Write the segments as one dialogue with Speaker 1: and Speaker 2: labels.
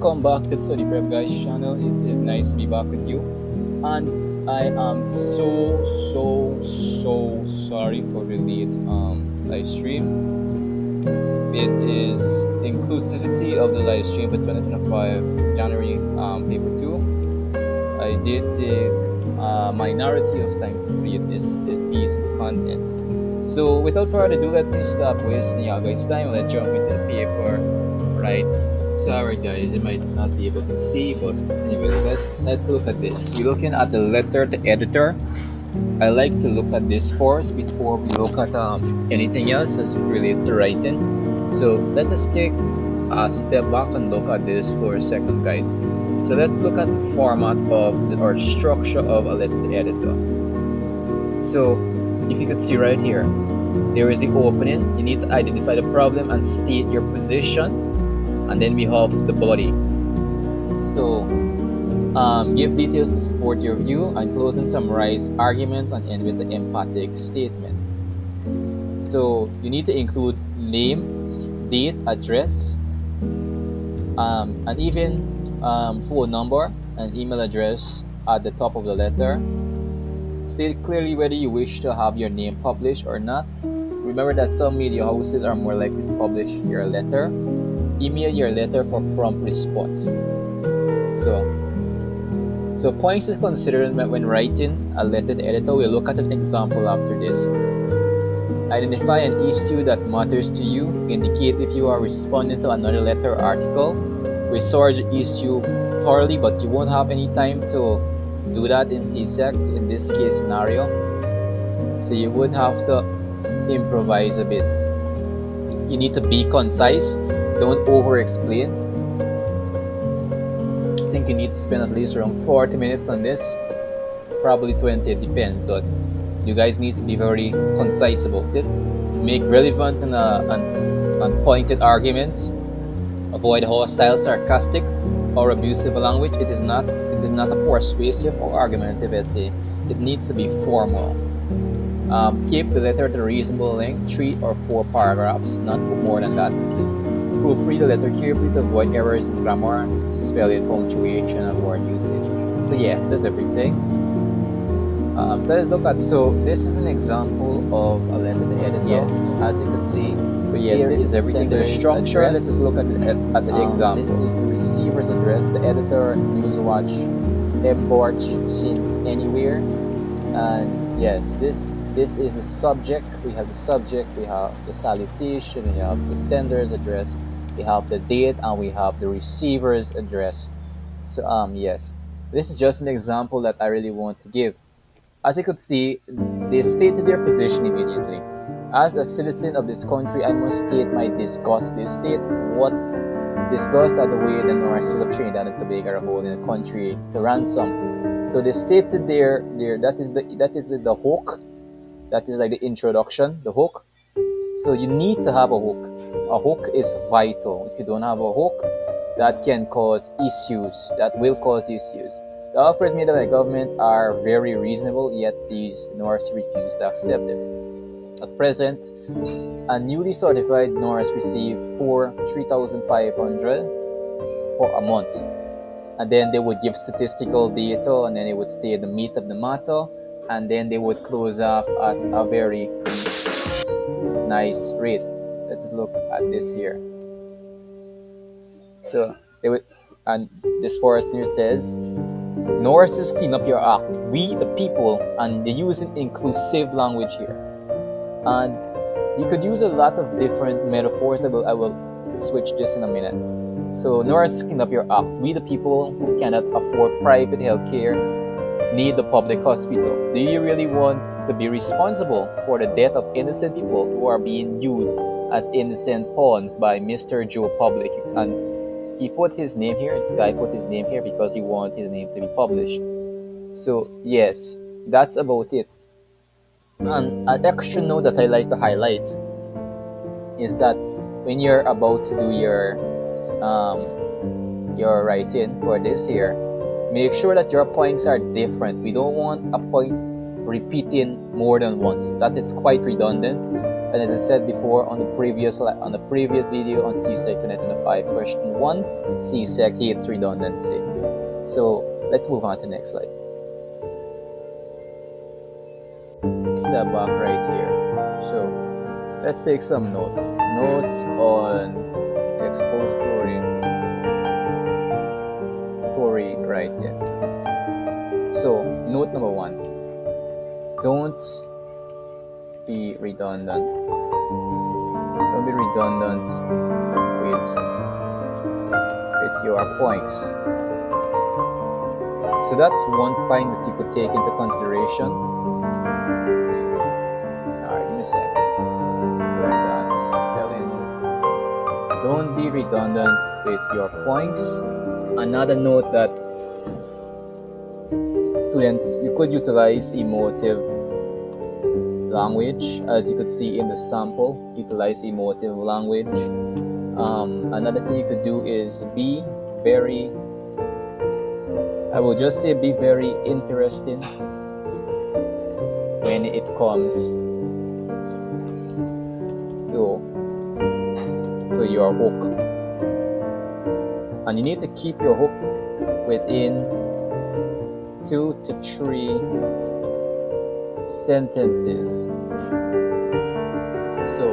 Speaker 1: welcome back to the Study Prep Guys channel. It is nice to be back with you. And I am so sorry for the late live stream. It is inclusivity of the live stream for 2025 January paper 2. I did take a minority of time to create this piece of content. So without further ado, let me stop wasting your guys' time. Let's jump into the paper right. Sorry guys, you might not be able to see, but anyway, let's look at this. We're looking at the letter, the editor. I like to look at this first before we look at anything else as it relates to writing. So let us take a step back and look at this for a second, guys. So let's look at the format of or structure of a letter to editor. So if you could see right here, there is the opening. You need to identify the problem and state your position. And then we have the body. So give details to support your view, and close and summarize arguments, and end with the emphatic statement. So you need to include name, date, address, and even phone number and email address at the top of the letter. State clearly whether you wish to have your name published or not. Remember that some media houses are more likely to publish your letter. Email your letter for prompt response. So points to consider when writing a letter to editor. We'll look at an example after this. Identify an issue that matters to you. Indicate if you are responding to another letter or article. Research the issue thoroughly, but you won't have any time to do that in Csec in this case scenario. So you would have to improvise a bit. You need to be concise. Don't over-explain. I think you need to spend at least around 40 minutes on this. Probably 20, it depends. But you guys need to be very concise about it. Make relevant and pointed arguments. Avoid hostile, sarcastic, or abusive language. It is not a persuasive or argumentative essay. It needs to be formal. Keep the letter to reasonable length, 3 or 4 paragraphs, not more than that. Proofread the letter carefully to avoid errors in grammar, spelling, punctuation, and word usage. So yeah, that's everything. So let's look at. So this is an example of a letter to editor. Yes, as you can see. So yes, this is everything. The structure. Let's just look at the example. This is the receiver's address, the editor, newswatch, import, since anywhere, and yes, this is the subject. We have the subject. We have the salutation. We have the sender's address. We have the date, and we have the receiver's address. So yes, this is just an example that I really want to give. As you could see, they stated their position immediately. As a citizen of this country, I must state my disgust. They state what disgust at the way the Northerners of Trinidad and Tobago are holding the country to ransom. So they stated that is the hook. That is like the introduction, the hook. So you need to have a hook. A hook is vital. If you don't have a hook, that can cause issues. That will cause issues. The offers made by the government are very reasonable, yet these Norse refuse to accept it. At present, a newly certified Norse received $3,500 for a month. And then they would give statistical data, and then it would state the meat of the matter, and then they would close off at a very nice rate. Let's look at this here. So they would, and this forest news says, Norses clean up your act. We the people, and they use an inclusive language here. And you could use a lot of different metaphors. I will switch this in a minute. So Norse clean up your act. We the people who cannot afford private health care need the public hospital. Do you really want to be responsible for the death of innocent people who are being used as innocent pawns by Mr. Joe Public? And he put his name here. This guy put his name here because he wanted his name to be published. So yes, that's about it. And an extra note that I like to highlight is that when you're about to do your writing for this here, make sure that your points are different. We don't want a point repeating more than once. That is quite redundant. And as I said before on the previous video on Csec 2025 question 1, Csec hates redundancy. So let's move on to the next slide. Step back right here. So let's take some notes. Notes on expository writing. So note number 1: don't be redundant. Don't be redundant with your points. So that's one point that you could take into consideration. Alright, give me a second. Like that, spelling. Don't be redundant with your points. Another note that students, you could utilize emotive language, as you could see in the sample. Utilize emotive language. Another thing you could do is be very, I will just say, be very interesting when it comes to your hook. And you need to keep your hook within 2 to 3 sentences. So,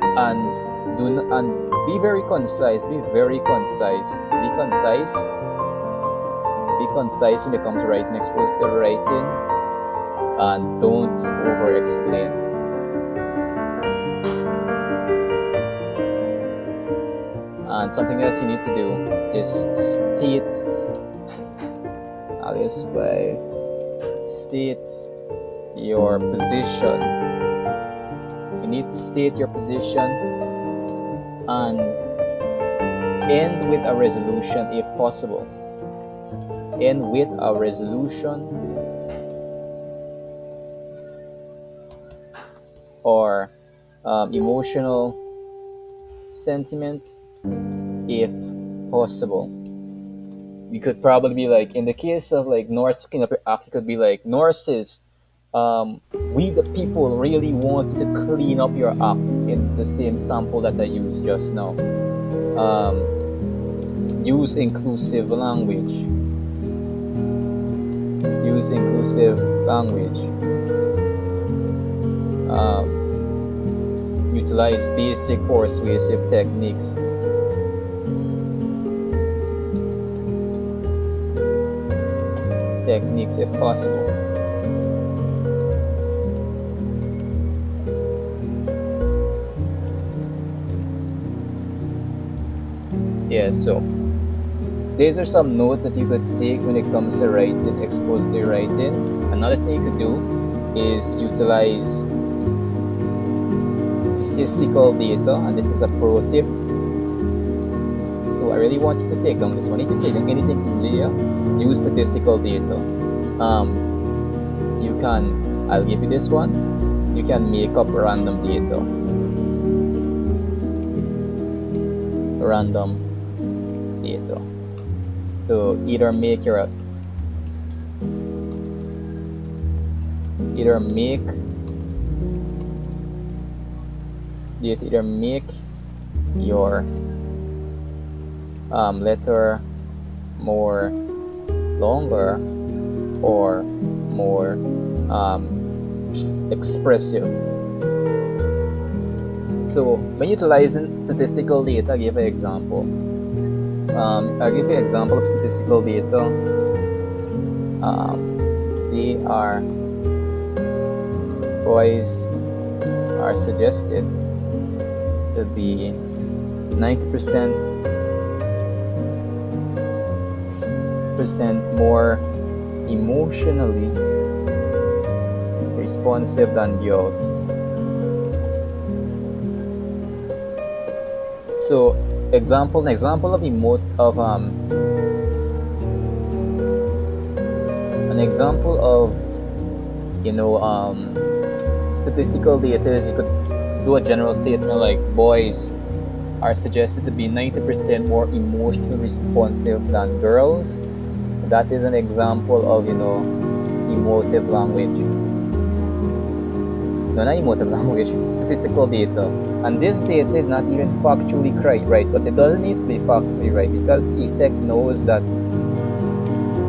Speaker 1: and be very concise. Be very concise. Be concise. Be concise when it comes to writing, expository writing, and don't over-explain. And something else you need to do is state your position. You need to state your position and end with a resolution if possible. End with a resolution or emotional sentiment if possible. You could probably be like, in the case of like Norse King of your act, you could be like, Norses, we the people really want to clean up your act, in the same sample that I used just now. Use inclusive language. Use inclusive language. Utilize basic persuasive techniques. If possible. Yeah, so these are some notes that you could take when it comes to writing, expository writing. Another thing you could do is utilize statistical data, and this is a pro tip. So I really want you to take down this one. If you take down anything from here, use statistical data. You can, I'll give you this one. You can make up random data. Random data. So either make your letter more longer or more expressive. So when utilizing statistical data, I'll give an example. I'll give you an example of statistical data. Boys are suggested to be 90% more emotionally responsive than girls. So an example of statistical data is, you could do a general statement like, boys are suggested to be 90% more emotionally responsive than girls. That is an example of emotive language. non-emotive language, statistical data. And this data is not even factually right, but it doesn't need to be factually right because Csec knows that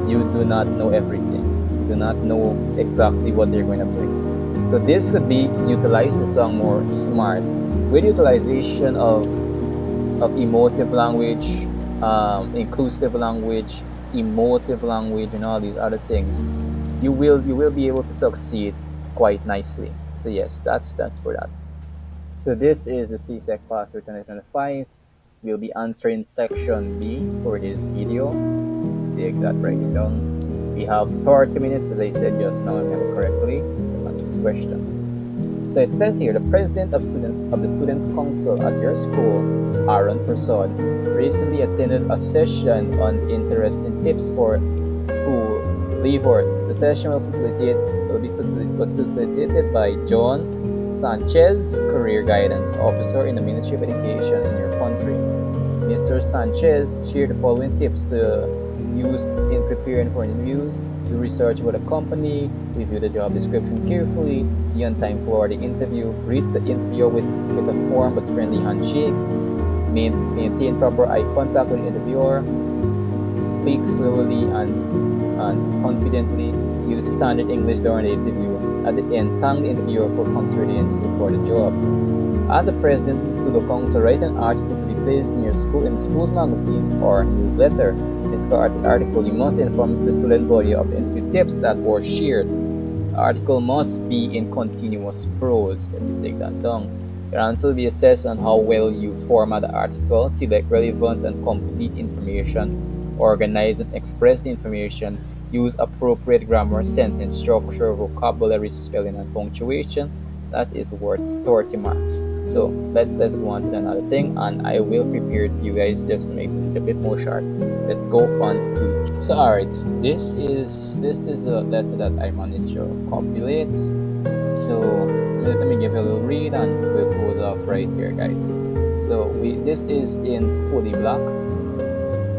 Speaker 1: you do not know everything. You do not know exactly what they're going to bring. So this could be utilized as some more smart with utilization of emotive language, inclusive language, emotive language, and all these other things. You will be able to succeed quite nicely. So yes, that's for that. So this is the CSEC Pass for 2025. We'll be answering section B for this video. Take that, write it down. We have 30 minutes, as I said just now, if I remember correctly, to answer this question. So it says here, the president of the Students' Council at your school, Aaron Prasad, recently attended a session on interesting tips for school leavers. The session was facilitated by John Sanchez, Career Guidance Officer in the Ministry of Education in your country. Mr. Sanchez shared the following tips to use in preparing for interviews: do research about a company, review the job description carefully, be on time for the interview, greet the interviewer with a warm but friendly handshake, maintain proper eye contact with the interviewer, speak slowly and confidently, use standard English during the interview. At the end, thank the interviewer for considering you for the job. As a president of the Student Council, write an article to be placed in your school's magazine or newsletter. In this article, you must inform the student body of the interview tips that were shared. The article must be in continuous prose. Let's take that down. Your answer will be assessed on how well you format the article, select relevant and complete information, organize and express the information, use appropriate grammar, sentence structure, vocabulary, spelling, and punctuation. That is worth 30 marks. So let's go on to another thing, and I will prepare you guys just to make it a bit more sharp. Let's go on to. So alright, this is a letter that I managed to compilate. So let me give you a little read, and we'll close off right here, guys. So this is in fully black.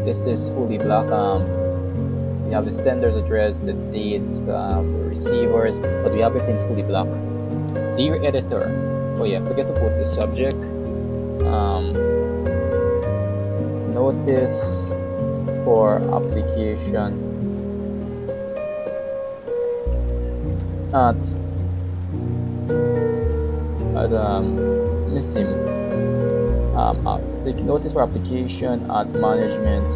Speaker 1: This is fully black. We have the sender's address, the date, the receivers, but we have it in fully black. Dear editor, oh yeah, forget to put the subject. Notice for application at missing notice for application at management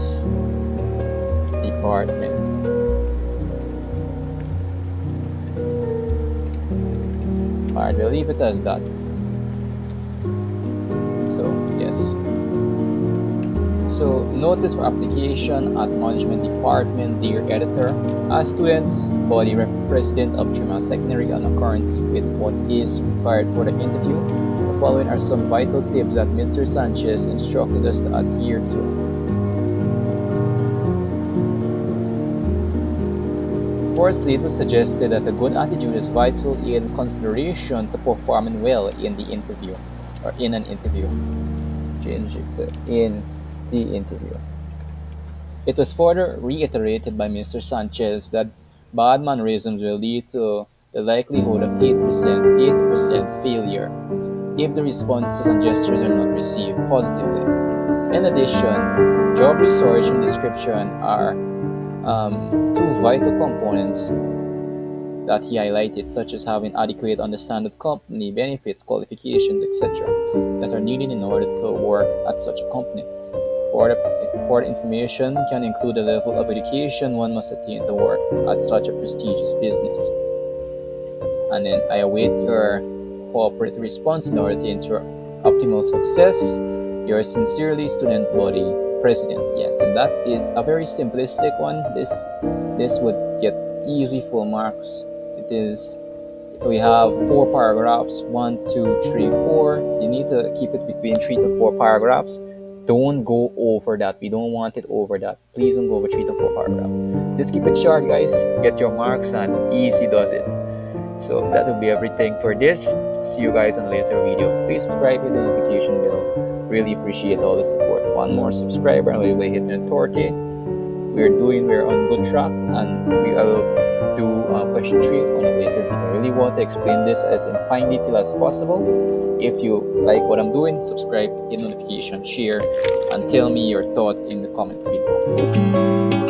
Speaker 1: department. Alright, we'll leave it as that. So yes. So notice for application at management department, dear editor. As students, body president of Tremont Secondary, on occurrence with what is required for the interview, the following are some vital tips that Mr. Sanchez instructed us to adhere to. Firstly, it was suggested that a good attitude is vital in consideration to performing well in the interview, or in an interview. Change it to in the interview. It was further reiterated by Mr. Sanchez that bad mannerisms will lead to the likelihood of 80% failure if the responses and gestures are not received positively. In addition, job research and description are two vital components that he highlighted, such as having adequate understanding of company benefits, qualifications, etc., that are needed in order to work at such a company. Further information can include the level of education one must attain to work at such a prestigious business. And then I await your cooperative response in order to ensure optimal success. Yours sincerely, student body president. Yes, and that is a very simplistic one. This would get easy full marks. We have 4 paragraphs, 1, 2, 3, 4. You need to keep it between 3 to 4 paragraphs. Don't go over that. We don't want it over that. Please don't go over 3 to 4 paragraphs. Just keep it short, guys. Get your marks, and easy does it. So that will be everything for this. See you guys in a later video. Please subscribe, hit the notification bell. Really appreciate all the support. One more subscriber and we will hit 30. We're on good track, and we will do question 3 on a later video. I really want to explain this as in fine detail as possible. If you like what I'm doing, subscribe, hit notification, share, and tell me your thoughts in the comments below.